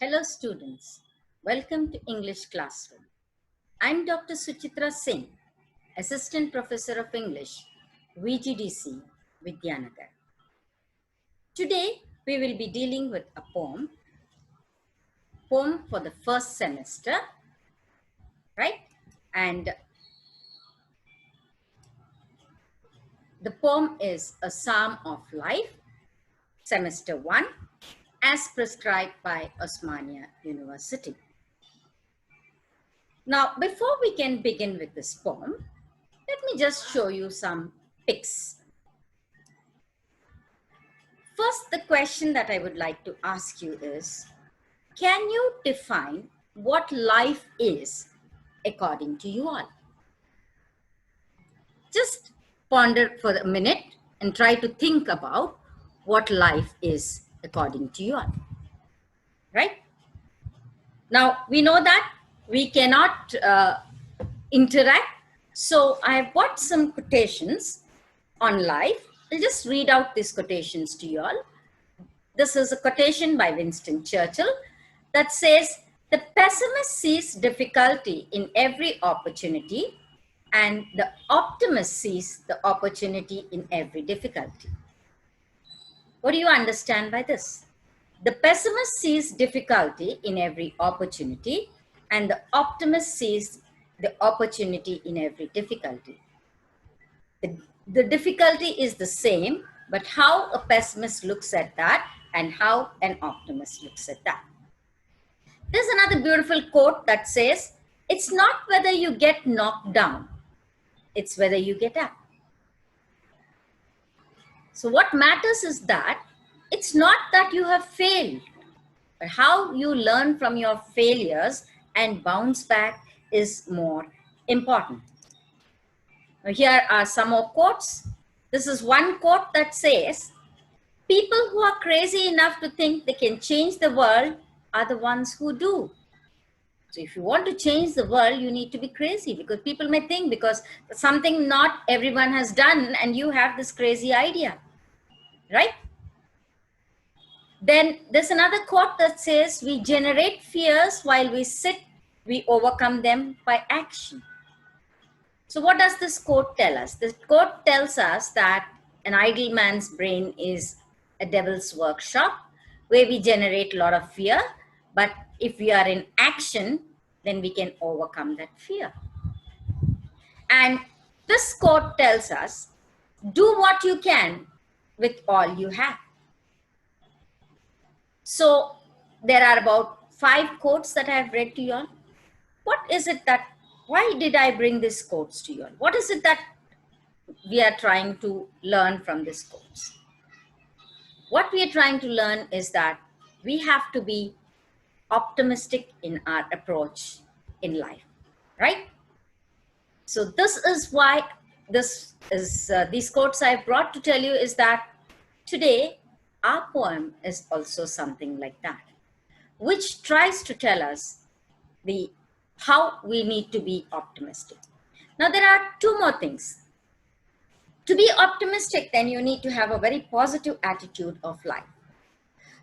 Hello students, welcome to English Classroom. I'm Dr. Suchitra Singh, Assistant Professor of English, VGDC, Vidyanagar. Today we will be dealing with a poem for the first semester, right? And the poem is A Psalm of Life, Semester 1, as prescribed by Osmania University. Now, before we can begin with this poem, let me just show you some pics. First, the question that I would like to ask you is, can you define what life is according to you all? Just ponder for a minute and try to think about what life is according to you all. Right? Now, we know that we cannot interact. So I've got some quotations on life. I'll just read out these quotations to you all. This is a quotation by Winston Churchill that says, "The pessimist sees difficulty in every opportunity and the optimist sees the opportunity in every difficulty." What do you understand by this? The pessimist sees difficulty in every opportunity and the optimist sees the opportunity in every difficulty. The difficulty is the same, but how a pessimist looks at that and how an optimist looks at that. There's another beautiful quote that says, "It's not whether you get knocked down, it's whether you get up." So what matters is that it's not that you have failed, but how you learn from your failures and bounce back is more important. Now, here are some more quotes. This is one quote that says, "People who are crazy enough to think they can change the world are the ones who do." So if you want to change the world, you need to be crazy, because people may think because something not everyone has done and you have this crazy idea, right? Then there's another quote that says, "We generate fears while we sit, we overcome them by action." So what does this quote tell us? This quote tells us that an idle man's brain is a devil's workshop where we generate a lot of fear, but if we are in action, then we can overcome that fear. And this quote tells us, do what you can with all you have. So there are about 5 quotes that I have read to you all. What is it that, why did I bring these quotes to you all? What is it that we are trying to learn from these quotes? What we are trying to learn is that we have to be optimistic in our approach in life, right? So this is why these quotes I've brought to tell you is that today our poem is also something like that, which tries to tell us how we need to be optimistic. Now there are 2 more things. To be optimistic, then you need to have a very positive attitude of life.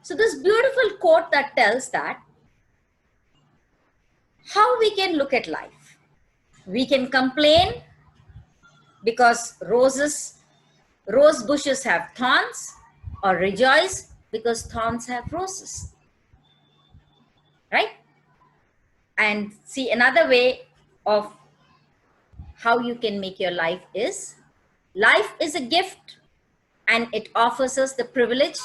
So this beautiful quote that tells that how we can look at life. We can complain because rose bushes have thorns, or rejoice because thorns have roses, right? And see, another way of how you can make your life is a gift, and it offers us the privilege,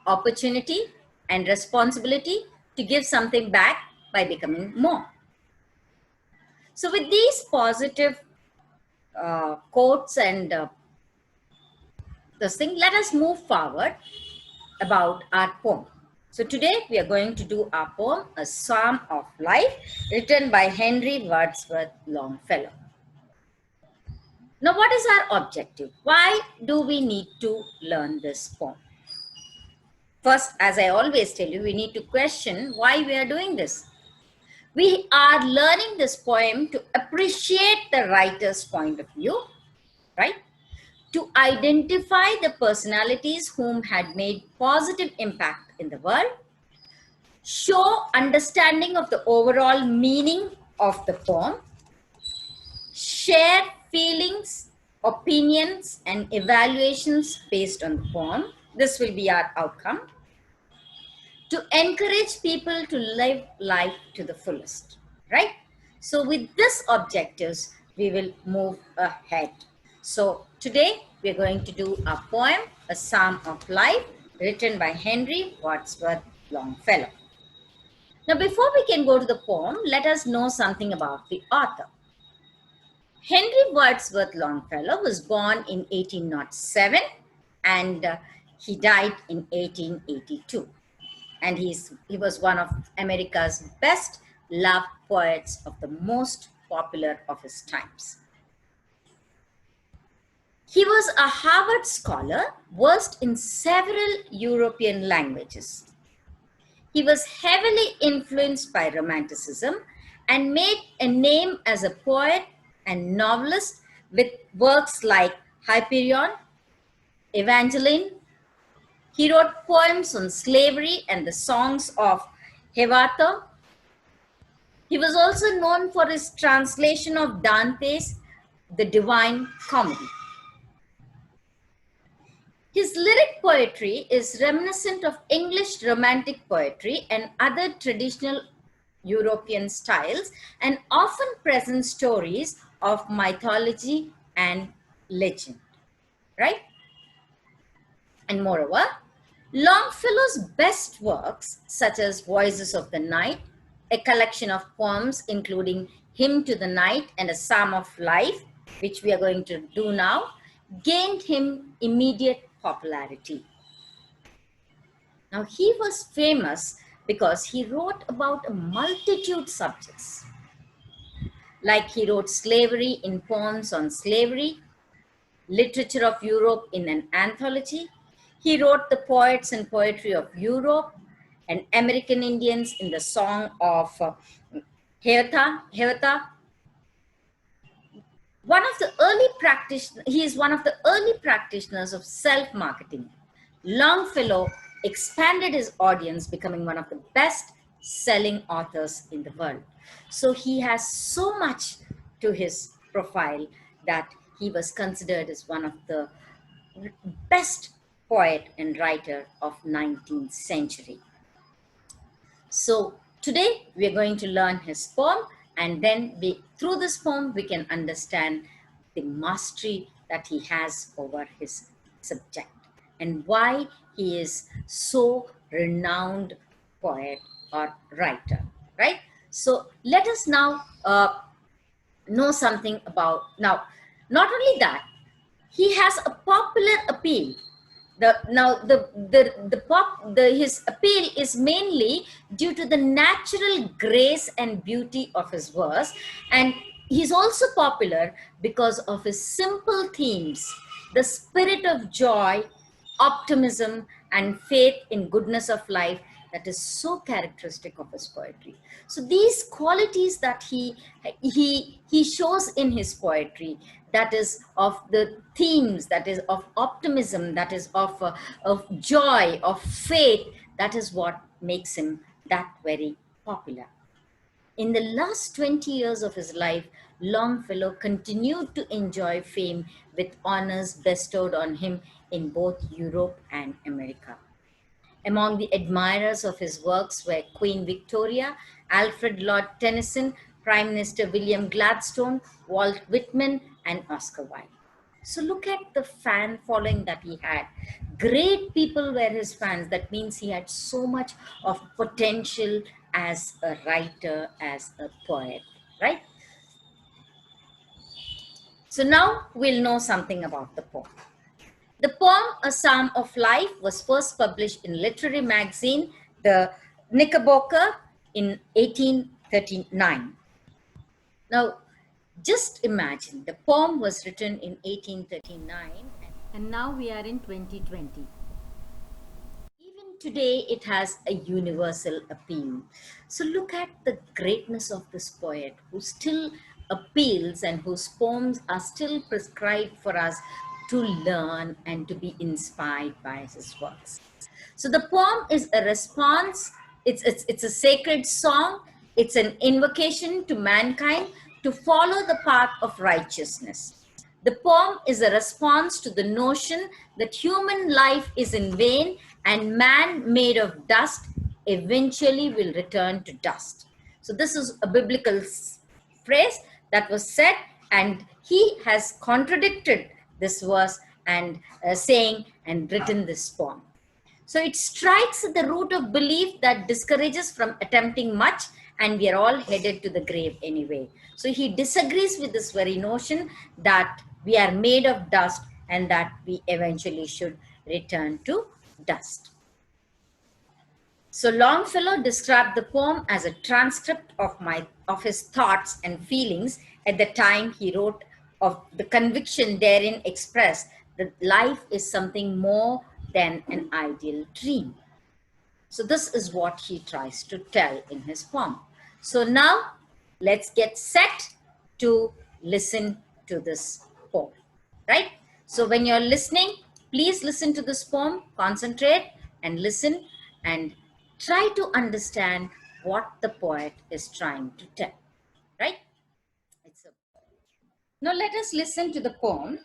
opportunity, and responsibility to give something back by becoming more. So with these positive quotes and this thing, let us move forward about our poem. So today we are going to do our poem, A Psalm of Life, written by Henry Wadsworth Longfellow. Now, what is our objective? Why do we need to learn this poem? First, as I always tell you, we need to question why we are doing this. We are learning this poem to appreciate the writer's point of view, right? To identify the personalities whom had made positive impact in the world, show understanding of the overall meaning of the poem, share feelings, opinions, and evaluations based on the poem. This will be our outcome. To encourage people to live life to the fullest, right? So with this objectives, we will move ahead. So today we're going to do a poem, A Psalm of Life, written by Henry Wadsworth Longfellow. Now, before we can go to the poem, let us know something about the author. Henry Wadsworth Longfellow was born in 1807 and he died in 1882. And he was one of America's best loved poets, of the most popular of his times. He was a Harvard scholar, versed in several European languages. He was heavily influenced by Romanticism and made a name as a poet and novelist with works like Hyperion, Evangeline. He wrote poems on slavery and the songs of Hevatha. He was also known for his translation of Dante's The Divine Comedy. His lyric poetry is reminiscent of English Romantic poetry and other traditional European styles, and often presents stories of mythology and legend, right? And moreover, Longfellow's best works, such as Voices of the Night, a collection of poems including Hymn to the Night and A Psalm of Life, which we are going to do now, gained him immediate popularity. Now, he was famous because he wrote about a multitude of subjects. Like he wrote slavery in poems on slavery, literature of Europe in an anthology. He wrote the poets and poetry of Europe and American Indians in the song of Hevatha. He is one of the early practitioners of self-marketing. Longfellow expanded his audience, becoming one of the best-selling authors in the world. So he has so much to his profile that he was considered as one of the best poet and writer of 19th century. So today we are going to learn his poem, and then through this poem we can understand the mastery that he has over his subject and why he is so renowned poet or writer, right? So let us now know something about, now, not only that, he has a popular appeal. His appeal is mainly due to the natural grace and beauty of his verse, and he's also popular because of his simple themes, the spirit of joy, optimism, and faith in goodness of life that is so characteristic of his poetry. So these qualities that he shows in his poetry, that is of the themes, that is of optimism, that is of joy, of faith, that is what makes him that very popular. In the last 20 years of his life, Longfellow continued to enjoy fame with honors bestowed on him in both Europe and America. Among the admirers of his works were Queen Victoria, Alfred Lord Tennyson, Prime Minister William Gladstone, Walt Whitman, and Oscar Wilde. So look at the fan following that he had. Great people were his fans. That means he had so much of potential as a writer, as a poet, right? So now we'll know something about the poem. The poem, A Psalm of Life, was first published in literary magazine, The Knickerbocker, in 1839. Now, just imagine, the poem was written in 1839, and now we are in 2020. Even today, it has a universal appeal. So look at the greatness of this poet who still appeals and whose poems are still prescribed for us to learn and to be inspired by his works. So the poem is a response it's a sacred song. It's an invocation to mankind to follow the path of righteousness. The poem is a response to the notion that human life is in vain and man made of dust eventually will return to dust. So this is a biblical phrase that was said, and he has contradicted this verse and saying and written this poem. So it strikes at the root of belief that discourages from attempting much, and we are all headed to the grave anyway. So he disagrees with this very notion that we are made of dust and that we eventually should return to dust. So Longfellow described the poem as a transcript of his thoughts and feelings at the time he wrote, of the conviction therein expressed that life is something more than an ideal dream. So this is what he tries to tell in his poem. So now let's get set to listen to this poem, right? So when you're listening, please listen to this poem, concentrate and listen and try to understand what the poet is trying to tell, right? Now let us listen to the poem.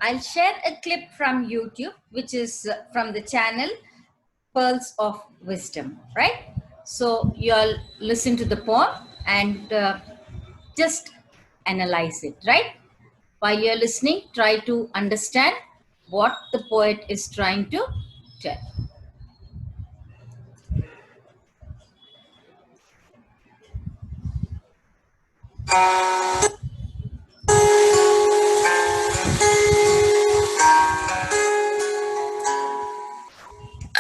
I'll share a clip from YouTube, which is from the channel Pearls of Wisdom, right? So you'll listen to the poem and just analyze it, right? While you're listening, try to understand what the poet is trying to tell.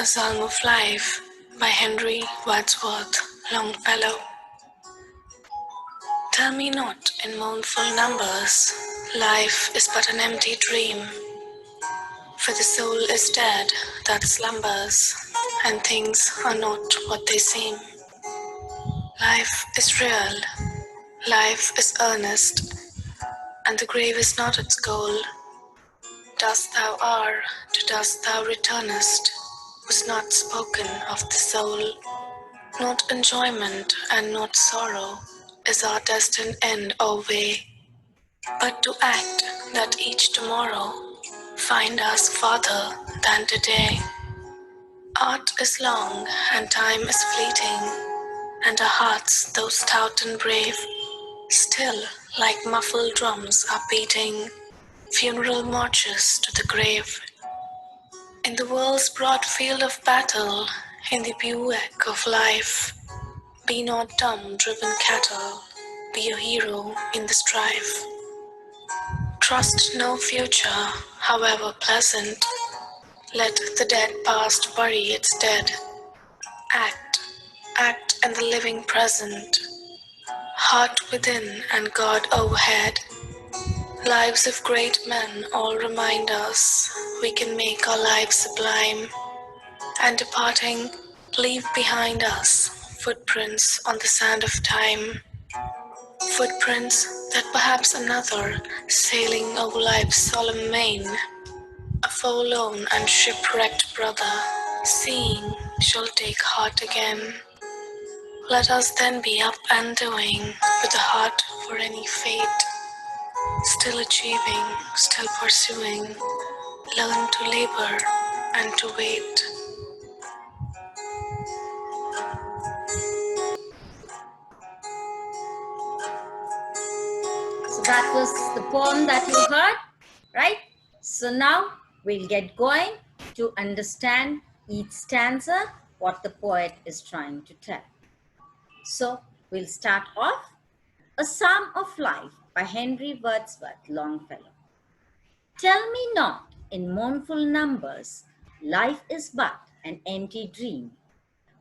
A Psalm of Life by Henry Wadsworth Longfellow. Tell me not in mournful numbers, life is but an empty dream. For the soul is dead that slumbers, and things are not what they seem. Life is real, life is earnest, and the grave is not its goal. Dust thou art, to dust thou returnest, was not spoken of the soul. Not enjoyment and not sorrow is our destined end or way, but to act that each tomorrow find us farther than today. Art is long and time is fleeting, and our hearts, though stout and brave, still like muffled drums are beating funeral marches to the grave. In the world's broad field of battle, in the bivouac of life, be not dumb driven cattle, be a hero in the strife. Trust no future, however pleasant, let the dead past bury its dead. Act, act in the living present, heart within and God overhead. Lives of great men all remind us we can make our lives sublime, and departing, leave behind us footprints on the sand of time. Footprints that perhaps another, sailing over life's solemn main, a forlorn and shipwrecked brother, seeing, shall take heart again. Let us then be up and doing, with a heart for any fate, still achieving, still pursuing, learn to labor and to wait. So that was the poem that you heard, right? So now we'll get going to understand each stanza, what the poet is trying to tell. So we'll start off. A Psalm of Life by Henry Wadsworth Longfellow. Tell me not in mournful numbers, life is but an empty dream.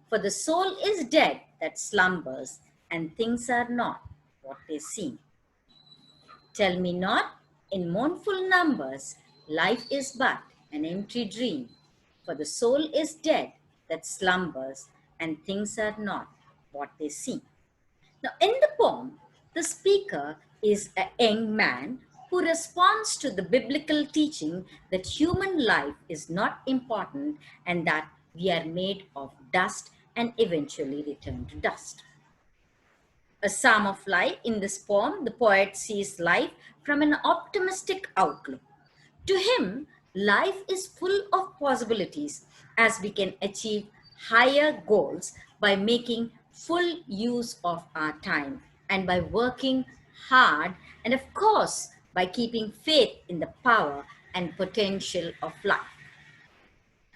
For the soul is dead that slumbers, and things are not what they seem. Tell me not in mournful numbers, life is but an empty dream. For the soul is dead that slumbers, and things are not what they seem. Now, in the poem, the speaker is a young man who responds to the biblical teaching that human life is not important and that we are made of dust and eventually return to dust. A psalm of life. In this poem, the poet sees life from an optimistic outlook. To him, life is full of possibilities as we can achieve higher goals by making full use of our time and by working hard, and of course, by keeping faith in the power and potential of life.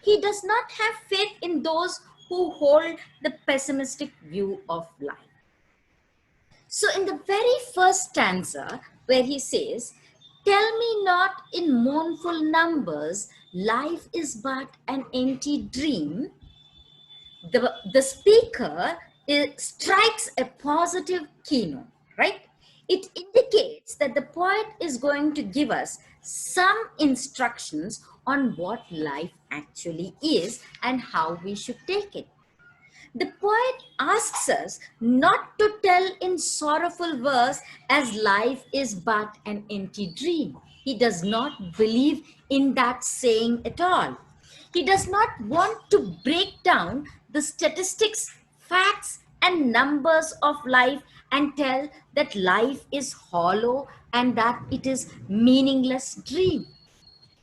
He does not have faith in those who hold the pessimistic view of life. So, in the very first stanza, where he says, "Tell me not in mournful numbers, life is but an empty dream," the speaker strikes a positive keynote, right? It indicates that the poet is going to give us some instructions on what life actually is and how we should take it. The poet asks us not to tell in sorrowful verse as life is but an empty dream. He does not believe in that saying at all. He does not want to break down the statistics, facts, and numbers of life and tell that life is hollow and that it is meaningless dream.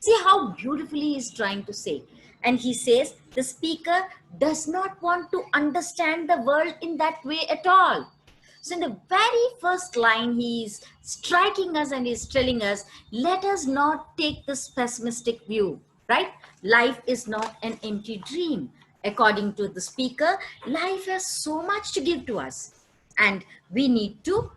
See how beautifully he is trying to say. And he says the speaker does not want to understand the world in that way at all. So, in the very first line, he is striking us and he's telling us, let us not take this pessimistic view, right? Life is not an empty dream. According to the speaker, life has so much to give to us, and we need to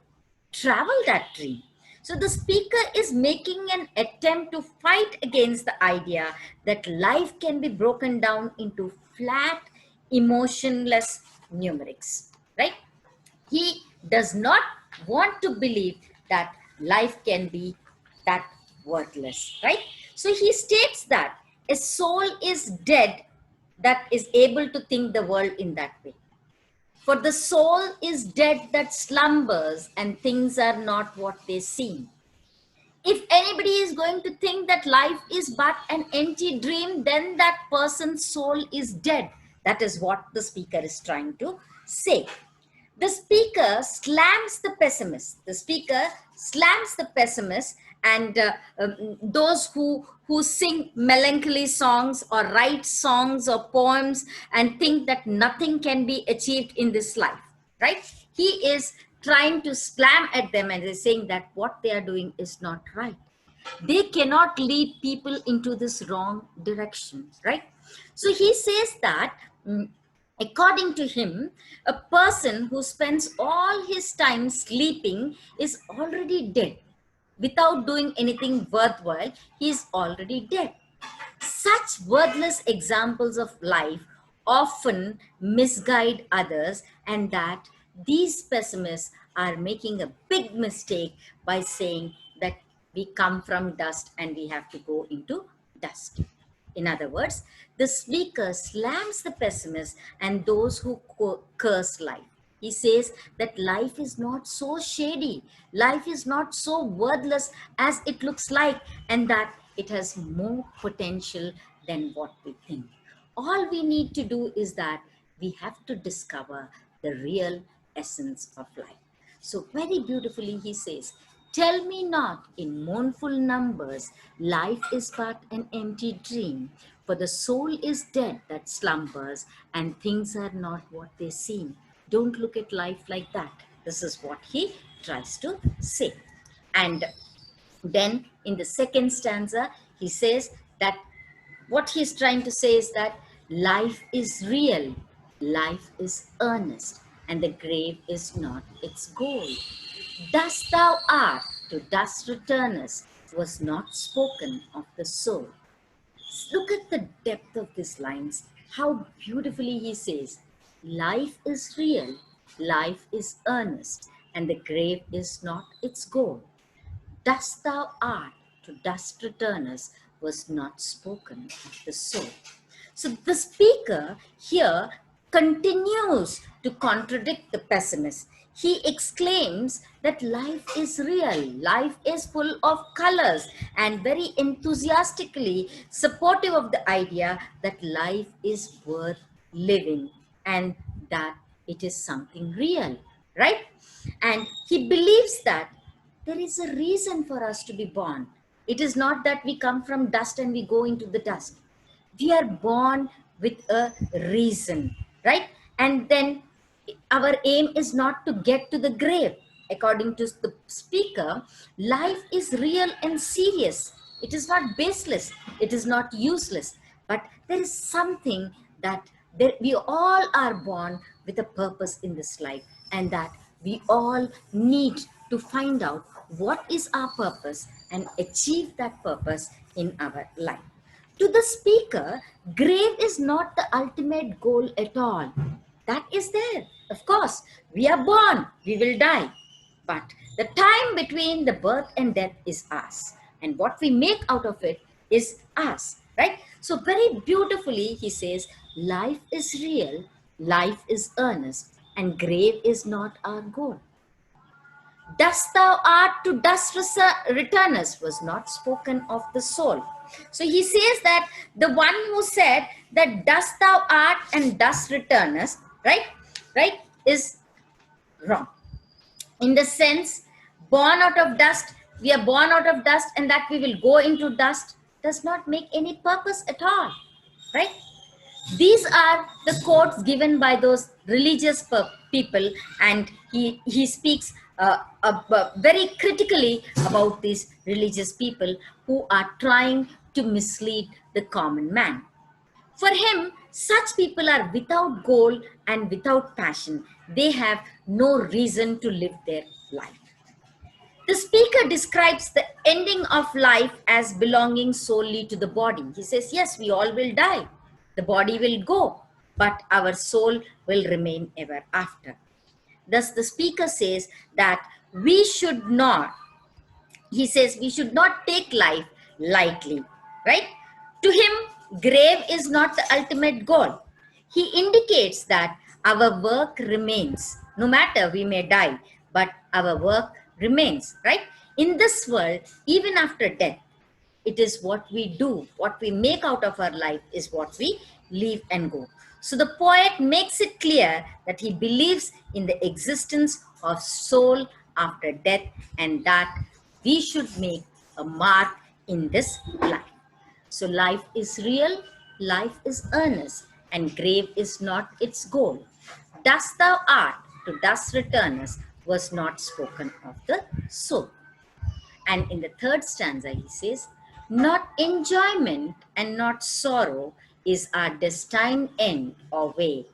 travel that dream. So the speaker is making an attempt to fight against the idea that life can be broken down into flat, emotionless numerics, right? He does not want to believe that life can be that worthless, right? So he states that a soul is dead that is able to think the world in that way. For the soul is dead that slumbers and things are not what they seem. If anybody is going to think that life is but an empty dream, then that person's soul is dead. That is what the speaker is trying to say. The speaker slams the pessimist. The speaker slams the pessimist, and those who sing melancholy songs or write songs or poems and think that nothing can be achieved in this life, right? He is trying to slam at them and is saying that what they are doing is not right. They cannot lead people into this wrong direction, right? So he says that according to him, a person who spends all his time sleeping is already dead. Without doing anything worthwhile, he is already dead. Such worthless examples of life often misguide others, and that these pessimists are making a big mistake by saying that we come from dust and we have to go into dust. In other words, the speaker slams the pessimists and those who curse life. He says that life is not so shady, life is not so worthless as it looks like, and that it has more potential than what we think. All we need to do is that we have to discover the real essence of life. So, very beautifully, he says, "Tell me not in mournful numbers, life is but an empty dream, for the soul is dead that slumbers, and things are not what they seem." Don't look at life like that. This is what he tries to say. And then in the second stanza, he says that what he's trying to say is that life is real, life is earnest, and the grave is not its goal. "Dust thou art, to dust returnest," was not spoken of the soul. Look at the depth of these lines, how beautifully he says, life is real, life is earnest, and the grave is not its goal. "Dust thou art, to dust returnest," was not spoken of the soul. So the speaker here continues to contradict the pessimist. He exclaims that life is real, life is full of colors, and very enthusiastically supportive of the idea that life is worth living and that it is something real, right? And he believes that there is a reason for us to be born. It is not that we come from dust and we go into the dust. We are born with a reason, right? And then our aim is not to get to the grave. According to the speaker, life is real and serious. It is not baseless, it is not useless, but there is something that we all are born with a purpose in this life, and that we all need to find out what is our purpose and achieve that purpose in our life. To the speaker, grave is not the ultimate goal at all. That is there. Of course, we are born, we will die. But the time between the birth and death is us. And what we make out of it is us, right? So, very beautifully, he says, life is real, life is earnest, and grave is not our goal. Dust thou art, to dust returnest, was not spoken of the soul. So he says that the one who said that dust thou art and dust returnest, right, is wrong. In the sense, born out of dust, we are born out of dust, and that we will go into dust does not make any purpose at all, right? These are the quotes given by those religious people, and he speaks very critically about these religious people who are trying to mislead the common man. For him, such people are without goal and without passion. They have no reason to live their life. The speaker describes the ending of life as belonging solely to the body. He says, yes, we all will die. The body will go, but our soul will remain ever after. Thus, the speaker says that we should not, he says, we should not take life lightly, right? To him, grave is not the ultimate goal. He indicates that our work remains, no matter we may die, but our work remains, right? In this world, even after death, it is what we do, what we make out of our life is what we leave and go. So the poet makes it clear that he believes in the existence of soul after death, and that we should make a mark in this life. So life is real, life is earnest, and grave is not its goal. Dust thou art, to dust returnest, was not spoken of the soul. And in the third stanza, he says, not enjoyment and not sorrow is our destined end or way,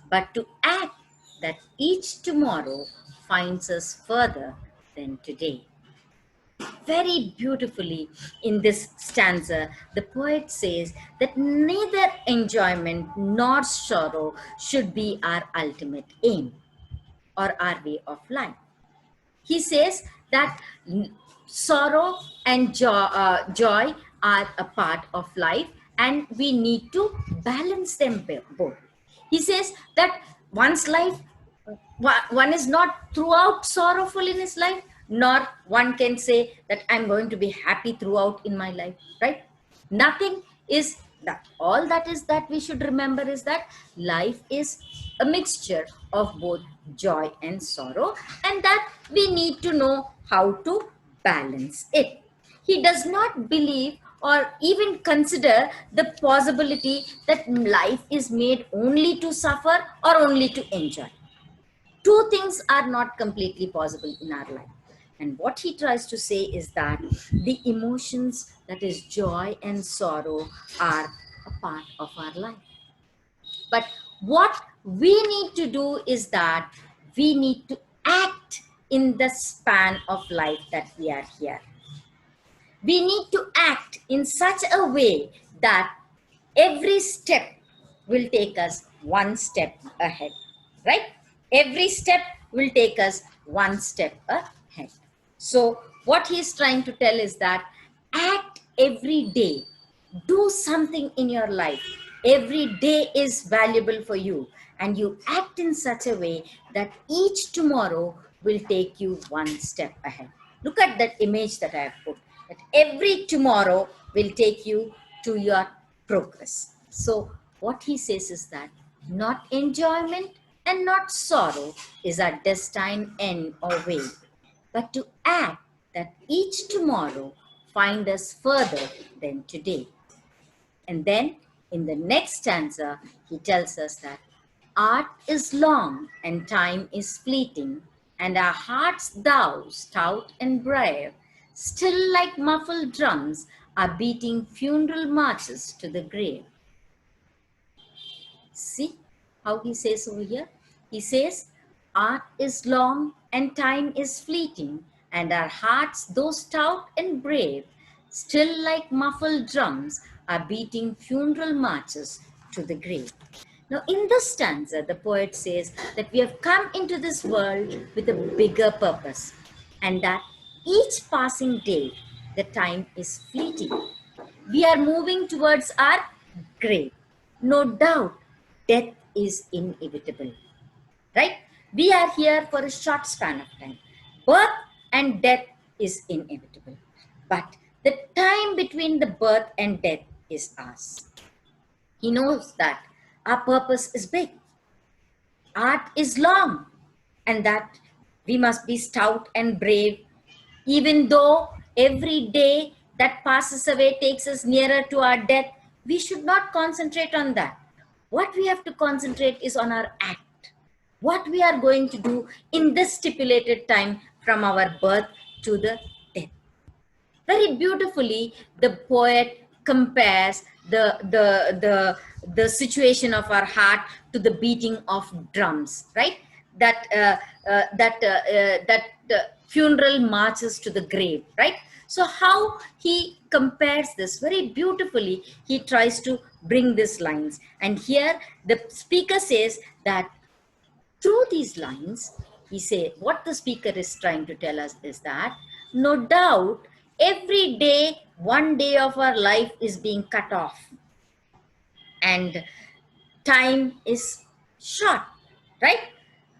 but to act that each tomorrow finds us further than today. Very beautifully in this stanza, the poet says that neither enjoyment nor sorrow should be our ultimate aim or our way of life. He says that sorrow and joy are a part of life, and we need to balance them both. He says that one's life, one is not throughout sorrowful in his life, nor one can say that I'm going to be happy throughout in my life, right? Nothing is that. All that is that we should remember is that life is a mixture of both joy and sorrow, and that we need to know how to balance it. He does not believe or even consider the possibility that life is made only to suffer or only to enjoy. Two things are not completely possible in our life. And what he tries to say is that the emotions, that is joy and sorrow, are a part of our life. But what we need to do is that we need to act in the span of life that we are here. We need to act in such a way that every step will take us one step ahead, right? Every step will take us one step ahead. So what he's trying to tell is that act every day. Do something in your life. Every day is valuable for you, and you act in such a way that each tomorrow will take you one step ahead. Look at that image that I have put, that every tomorrow will take you to your progress. So what he says is that not enjoyment and not sorrow is our destined end or way, but to act that each tomorrow find us further than today. And then in the next stanza, he tells us that art is long and time is fleeting, and our hearts, thou, stout and brave, still like muffled drums, are beating funeral marches to the grave. See how he says over here? He says, art is long and time is fleeting, and our hearts, though stout and brave, still like muffled drums, are beating funeral marches to the grave. Now, in this stanza, the poet says that we have come into this world with a bigger purpose, and that each passing day, the time is fleeting. We are moving towards our grave. No doubt, death is inevitable, right? We are here for a short span of time. Birth and death is inevitable. But the time between the birth and death is ours. He knows that our purpose is big. Art is long, and that we must be stout and brave, even though every day that passes away takes us nearer to our death. We should not concentrate on that. What we have to concentrate is on our act, what we are going to do in this stipulated time from our birth to the death. Very beautifully, the poet compares the situation of our heart to the beating of drums, right? That funeral marches to the grave, right? So how he compares this very beautifully, he tries to bring these lines. And here the speaker says that through these lines, he say what the speaker is trying to tell us is that no doubt every day, one day of our life is being cut off, and time is short, right?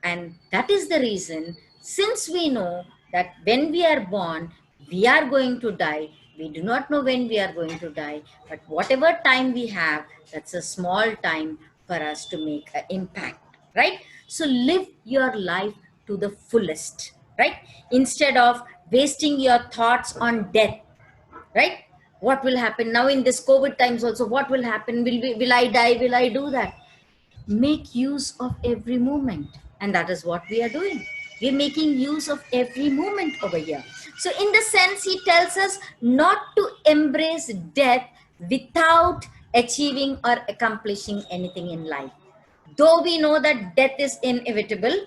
And that is the reason, since we know that when we are born, we are going to die. We do not know when we are going to die, but whatever time we have, that's a small time for us to make an impact, right? So live your life to the fullest, right? Instead of wasting your thoughts on death, right? What will happen now in this COVID times also? What will happen? Will I die? Will I do that? Make use of every moment, and that is what we are doing. We're making use of every moment over here. So in the sense, he tells us not to embrace death without achieving or accomplishing anything in life. Though we know that death is inevitable,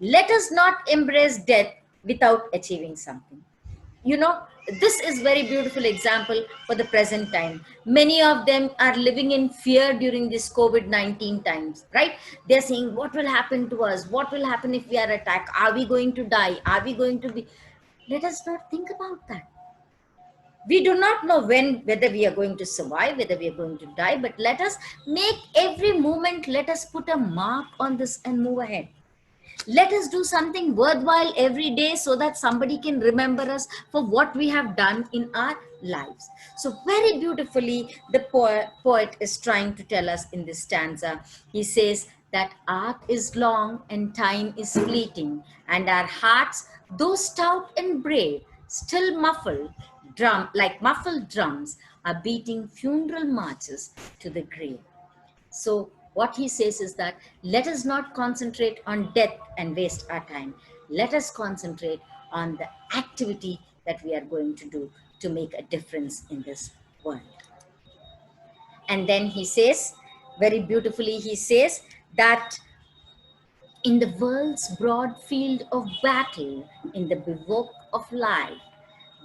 let us not embrace death without achieving something. You know, this is very beautiful example for the present time. Many of them are living in fear during this COVID-19 times, right? They're saying, what will happen to us? What will happen if we are attacked? Are we going to die? Are we going to be? Let us not think about that. We do not know whether we are going to survive, whether we are going to die, but let us make every moment, let us put a mark on this and move ahead. Let us do something worthwhile every day so that somebody can remember us for what we have done in our lives. So very beautifully, the poet is trying to tell us in this stanza. He says that art is long and time is fleeting, and our hearts, though stout and brave, still like muffled drums, are beating funeral marches to the grave. So what he says is that let us not concentrate on death and waste our time. Let us concentrate on the activity that we are going to do to make a difference in this world. And then he says, very beautifully, he says that in the world's broad field of battle, in the bivouac of life,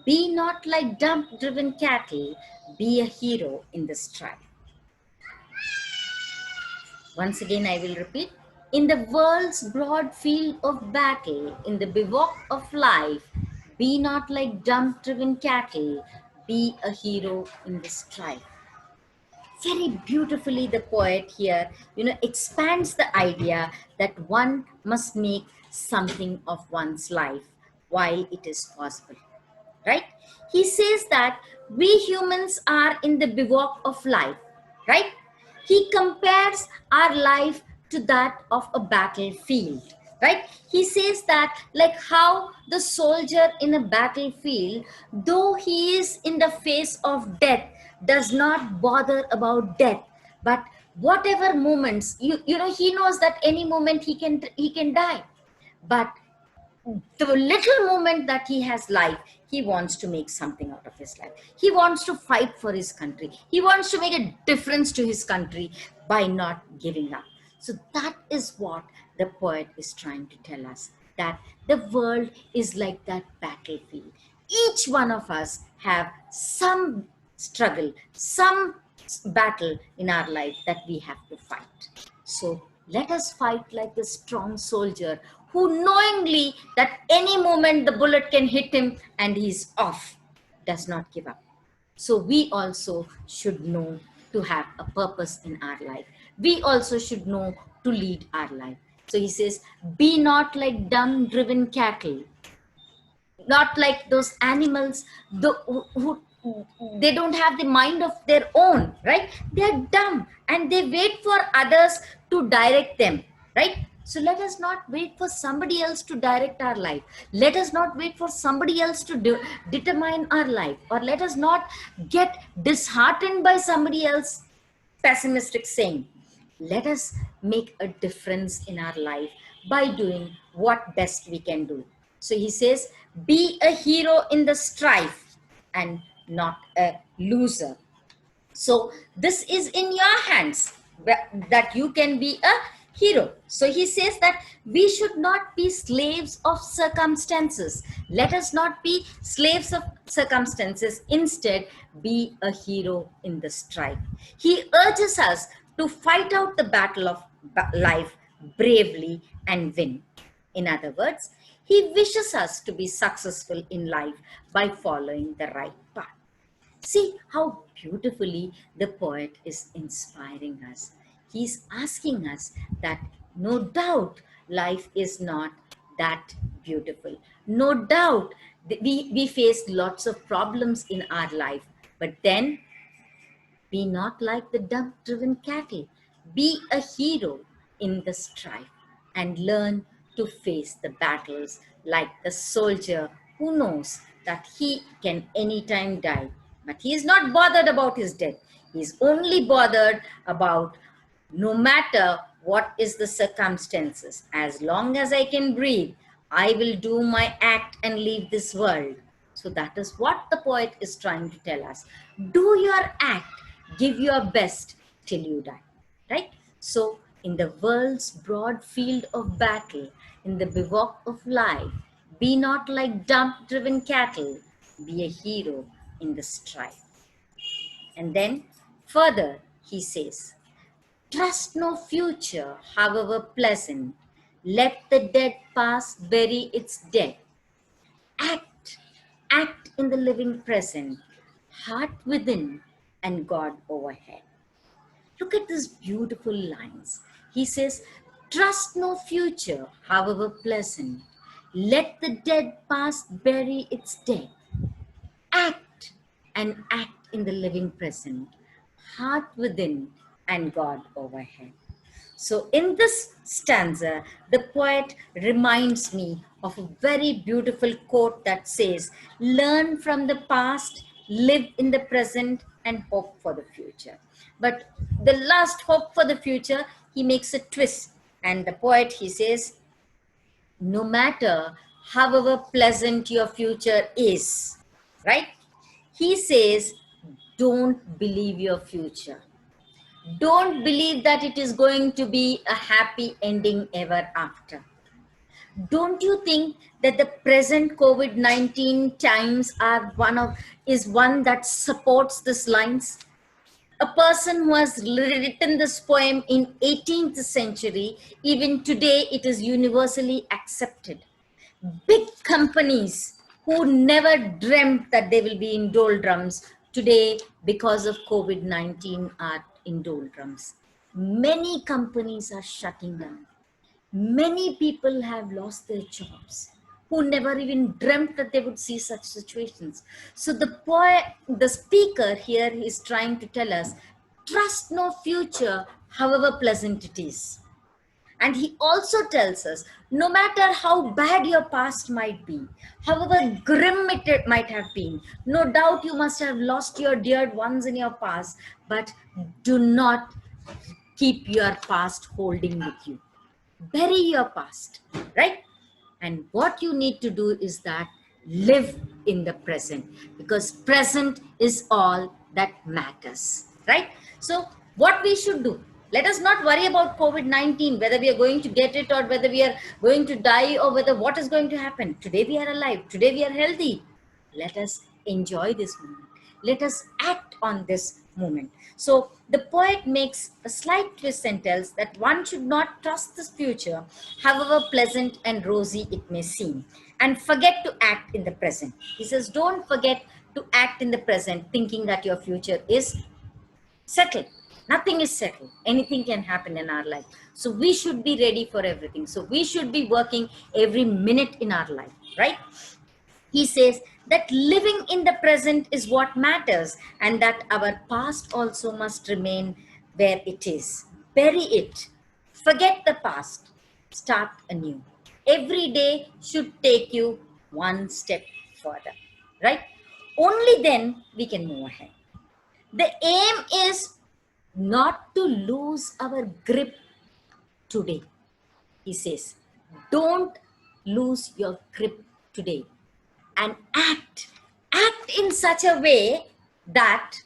be not like dump-driven cattle, be a hero in the strife. Once again, I will repeat. In the world's broad field of battle, in the bivouac of life, be not like dump-driven cattle, be a hero in the strife. Very beautifully, the poet here, expands the idea that one must make something of one's life while it is possible, right? He says that we humans are in the bivouac of life, right? He compares our life to that of a battlefield, right? He says that like how the soldier in a battlefield, though he is in the face of death, does not bother about death, but whatever moments, you know, he knows that any moment he can die, but the little moment that he has life, he wants to make something out of his life. He wants to fight for his country. He wants to make a difference to his country by not giving up. So that is what the poet is trying to tell us, that the world is like that battlefield. Each one of us have some struggle, some battle in our life that we have to fight. So let us fight like a strong soldier who, knowingly that any moment the bullet can hit him and he's off, does not give up. So we also should know to have a purpose in our life. We also should know to lead our life. So he says, be not like dumb driven cattle, not like those animals who they don't have the mind of their own, right? They're dumb and they wait for others to direct them, right? So let us not wait for somebody else to direct our life. Let us not wait for somebody else to determine our life, or let us not get disheartened by somebody else pessimistic saying. Let us make a difference in our life by doing what best we can do. So he says, be a hero in the strife and not a loser. So this is in your hands, that you can be a hero. So he says that we should not be slaves of circumstances. Let us not be slaves of circumstances. Instead, be a hero in the strife. He urges us to fight out the battle of life bravely and win. In other words, he wishes us to be successful in life by following the right path. See how beautifully the poet is inspiring us. He's asking us that no doubt life is not that beautiful. No doubt we face lots of problems in our life, but then be not like the dump-driven cattle. Be a hero in the strife and learn to face the battles like the soldier who knows that he can anytime die. But he is not bothered about his death. He is only bothered about, no matter what is the circumstances, as long as I can breathe, I will do my act and leave this world. So that is what the poet is trying to tell us. Do your act, give your best till you die, right? So in the world's broad field of battle, in the bivouac of life, be not like dump-driven cattle, be a hero in the strife. And then further he says, trust no future, however pleasant. Let the dead past bury its dead. Act, act in the living present, heart within and God overhead. Look at these beautiful lines. He says, trust no future, however pleasant. Let the dead past bury its dead. Act and act in the living present, heart within and God overhead. So in this stanza, the poet reminds me of a very beautiful quote that says, learn from the past, live in the present, and hope for the future. But the last hope for the future, he makes a twist. And the poet, he says, no matter however pleasant your future is, right? He says, don't believe your future. Don't believe that it is going to be a happy ending ever after. Don't you think that the present COVID-19 times are one that supports these lines? A person who has written this poem in 18th century, even today it is universally accepted. Big companies who never dreamt that they will be in doldrums today, because of COVID-19, are in doldrums. Many companies are shutting down. Many people have lost their jobs who never even dreamt that they would see such situations. So the speaker here is trying to tell us, trust no future, however pleasant it is. And he also tells us, no matter how bad your past might be, however grim it might have been, no doubt you must have lost your dear ones in your past, but do not keep your past holding with you. Bury your past, right? And what you need to do is that live in the present, because present is all that matters, right? So what we should do, let us not worry about COVID-19, whether we are going to get it or whether we are going to die or whether what is going to happen. Today we are alive, today we are healthy. Let us enjoy this moment. Let us act on this moment. So the poet makes a slight twist and tells that one should not trust this future, however pleasant and rosy it may seem, and forget to act in the present. He says, don't forget to act in the present, thinking that your future is settled. Nothing is settled. Anything can happen in our life. So we should be ready for everything. So we should be working every minute in our life, right? He says that living in the present is what matters, and that our past also must remain where it is. Bury it. Forget the past. Start anew. Every day should take you one step further, right? Only then we can move ahead. The aim is not to lose our grip today. He says, don't lose your grip today, and act in such a way that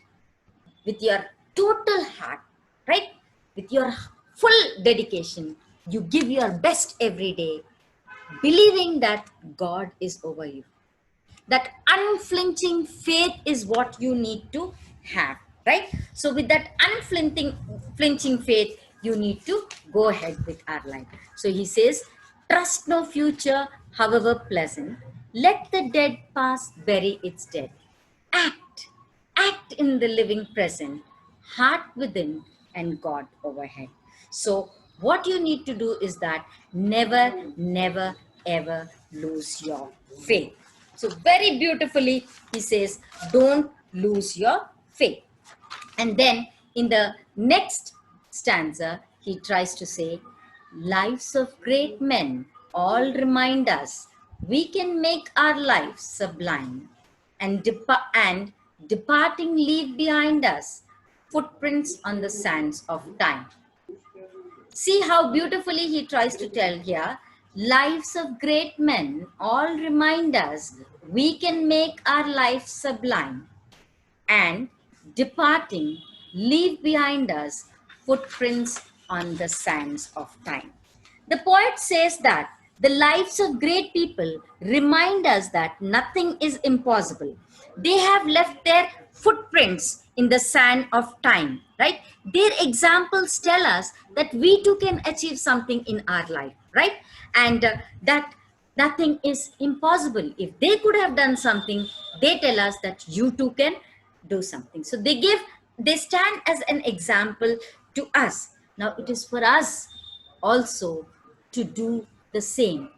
with your total heart, right, with your full dedication, you give your best every day, believing that God is over you. That unflinching faith is what you need to have, right? So with that unflinching faith, you need to go ahead with our life. So he says, trust no future, however pleasant. Let the dead past bury its dead. Act in the living present, heart within and God overhead. So what you need to do is that never ever lose your faith. So very beautifully he says, don't lose your faith. And then in the next stanza, he tries to say, lives of great men all remind us we can make our lives sublime, and, departing leave behind us footprints on the sands of time. See how beautifully he tries to tell here, lives of great men all remind us we can make our life sublime, and departing leave behind us footprints on the sands of time. The poet says that the lives of great people remind us that nothing is impossible. They have left their footprints in the sand of time, right? Their examples tell us that we too can achieve something in our life, right? And that nothing is impossible. If they could have done something, they tell us that you too can do something. So they stand as an example to us. Now it is for us also to do the same.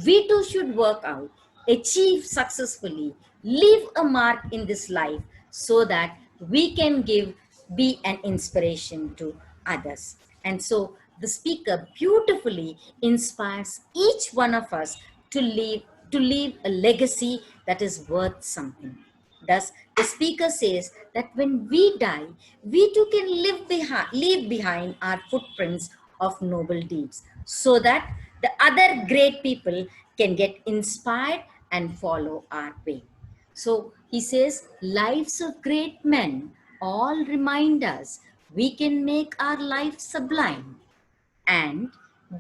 We too should work out, achieve successfully, leave a mark in this life so that we can be an inspiration to others. And so the speaker beautifully inspires each one of us to leave a legacy that is worth something. Thus, the speaker says that when we die, we too can leave behind our footprints of noble deeds, so that the other great people can get inspired and follow our way. So he says, lives of great men all remind us we can make our life sublime, and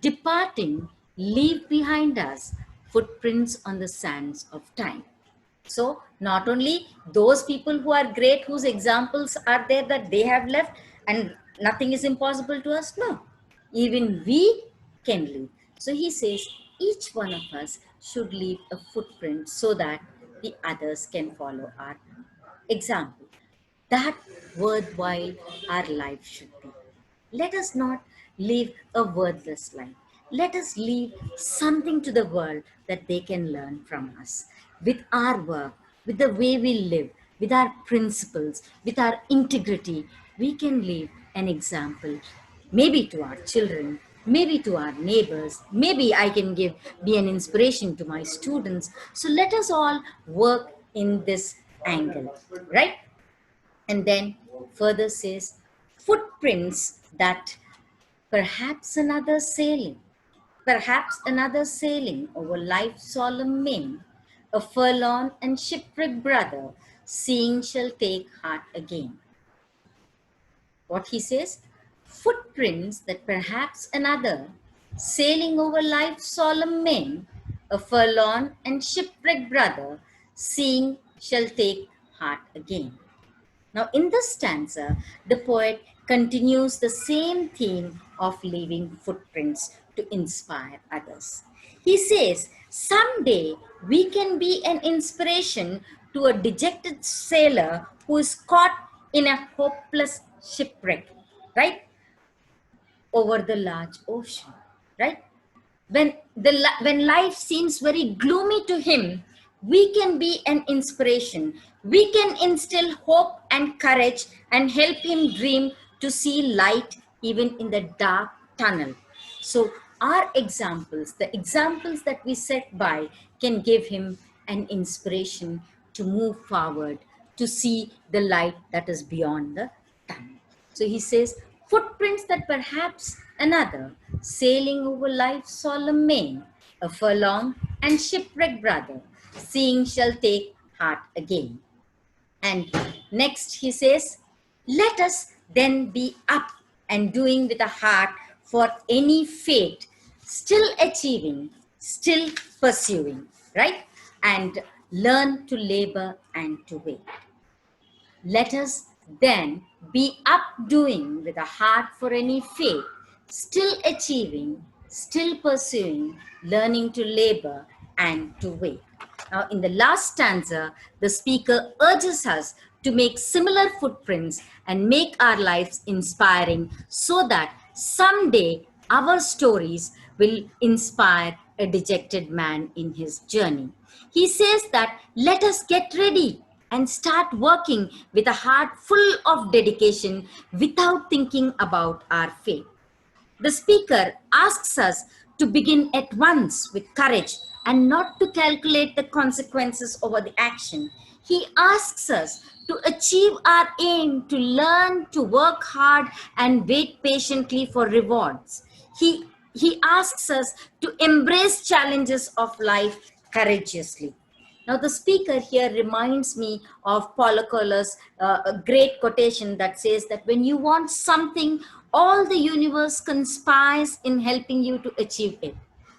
departing leave behind us footprints on the sands of time. So not only those people who are great, whose examples are there that they have left and nothing is impossible to us, no, even we can leave. So he says each one of us should leave a footprint so that the others can follow our example. That worthwhile our life should be. Let us not live a worthless life. Let us leave something to the world that they can learn from us. With our work, with the way we live, with our principles, with our integrity, we can leave an example, maybe to our children, maybe to our neighbors, maybe I can be an inspiration to my students. So let us all work in this angle, right? And then further says, footprints that perhaps another sailing, perhaps another sailing over life's solemn main, a forlorn and shipwrecked brother, seeing shall take heart again. What he says, footprints that perhaps another, sailing over life's solemn main, a forlorn and shipwrecked brother, seeing shall take heart again. Now, in this stanza, the poet continues the same theme of leaving footprints to inspire others. He says, someday we can be an inspiration to a dejected sailor who is caught in a hopeless shipwreck, right? Over the large ocean, right? When life seems very gloomy to him, we can be an inspiration. We can instill hope and courage and help him dream to see light even in the dark tunnel. So our examples, the examples that we set by, can give him an inspiration to move forward, to see the light that is beyond the tunnel. So he says, footprints that perhaps another, sailing over life's solemn main, a forlorn and shipwrecked brother, seeing shall take heart again. And next he says, let us then be up and doing with a heart for any fate, still achieving, still pursuing, right? And learn to labor and to wait. Let us then be up doing with a heart for any fate, still achieving, still pursuing, learning to labor and to wait. Now, in the last stanza, the speaker urges us to make similar footprints and make our lives inspiring so that someday our stories will inspire a dejected man in his journey. He says that let us get ready and start working with a heart full of dedication without thinking about our fate. The speaker asks us to begin at once with courage and not to calculate the consequences over the action. He asks us to achieve our aim, to learn to work hard and wait patiently for rewards. He asks us to embrace challenges of life courageously. Now, the speaker here reminds me of Paulo Coelho's a great quotation that says that when you want something, all the universe conspires in helping you to achieve it.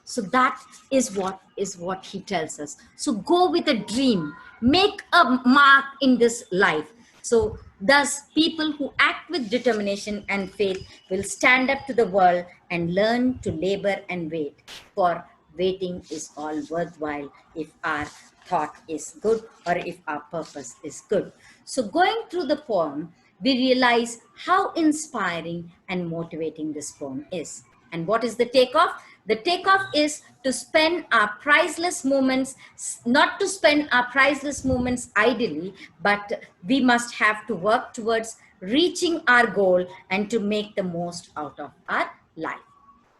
So that is what he tells us. So go with a dream, make a mark in this life. So thus, people who act with determination and faith will stand up to the world and learn to labor and wait. For waiting is all worthwhile if our thought is good or if our purpose is good. So going through the poem, we realize how inspiring and motivating this poem is. And what is the takeoff? The takeoff is to spend our priceless moments, not to spend our priceless moments idly, but we must have to work towards reaching our goal and to make the most out of our life.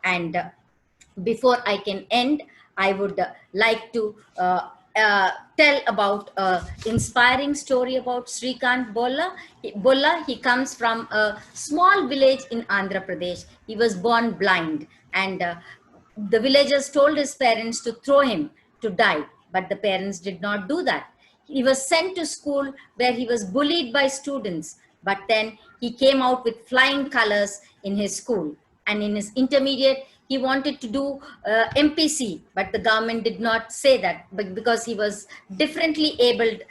And before I can end, I would like to tell about an inspiring story about Srikant Bolla. He comes from a small village in Andhra Pradesh. He was born blind, and the villagers told his parents to throw him to die, but the parents did not do that. He was sent to school where he was bullied by students, but then he came out with flying colors in his school. And in his intermediate, he wanted to do MPC, but the government did not say that, but because he was differently abled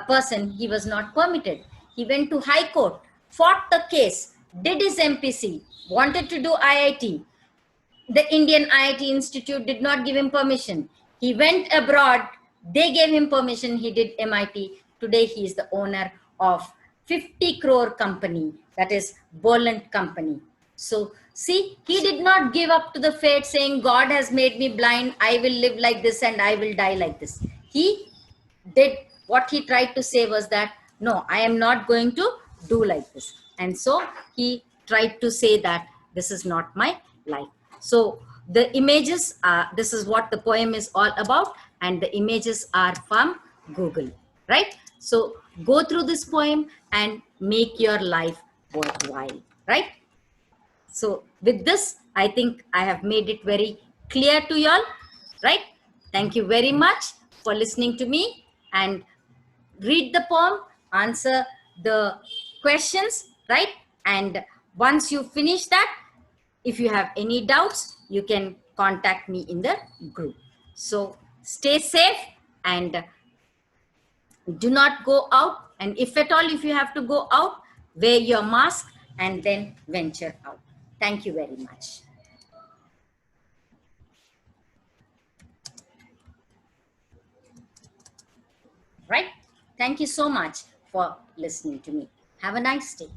person, he was not permitted. He went to High Court, fought the case, did his MPC, wanted to do IIT. The Indian IIT Institute did not give him permission. He went abroad, they gave him permission, he did MIT. Today he is the owner of 50 crore company, that is Boland Company. So see, he did not give up to the fate saying, God has made me blind, I will live like this and I will die like this. He did what he tried to say was that, no, I am not going to do like this. And so he tried to say that this is not my life. So the images are, this is what the poem is all about, and the images are from Google, right? So go through this poem and make your life worthwhile, right? So with this, I think I have made it very clear to y'all, right? Thank you very much for listening to me, and read the poem, answer the questions, right? And once you finish that, if you have any doubts, you can contact me in the group. So stay safe and do not go out. And if at all, if you have to go out, wear your mask and then venture out. Thank you very much. Right? Thank you so much for listening to me. Have a nice day.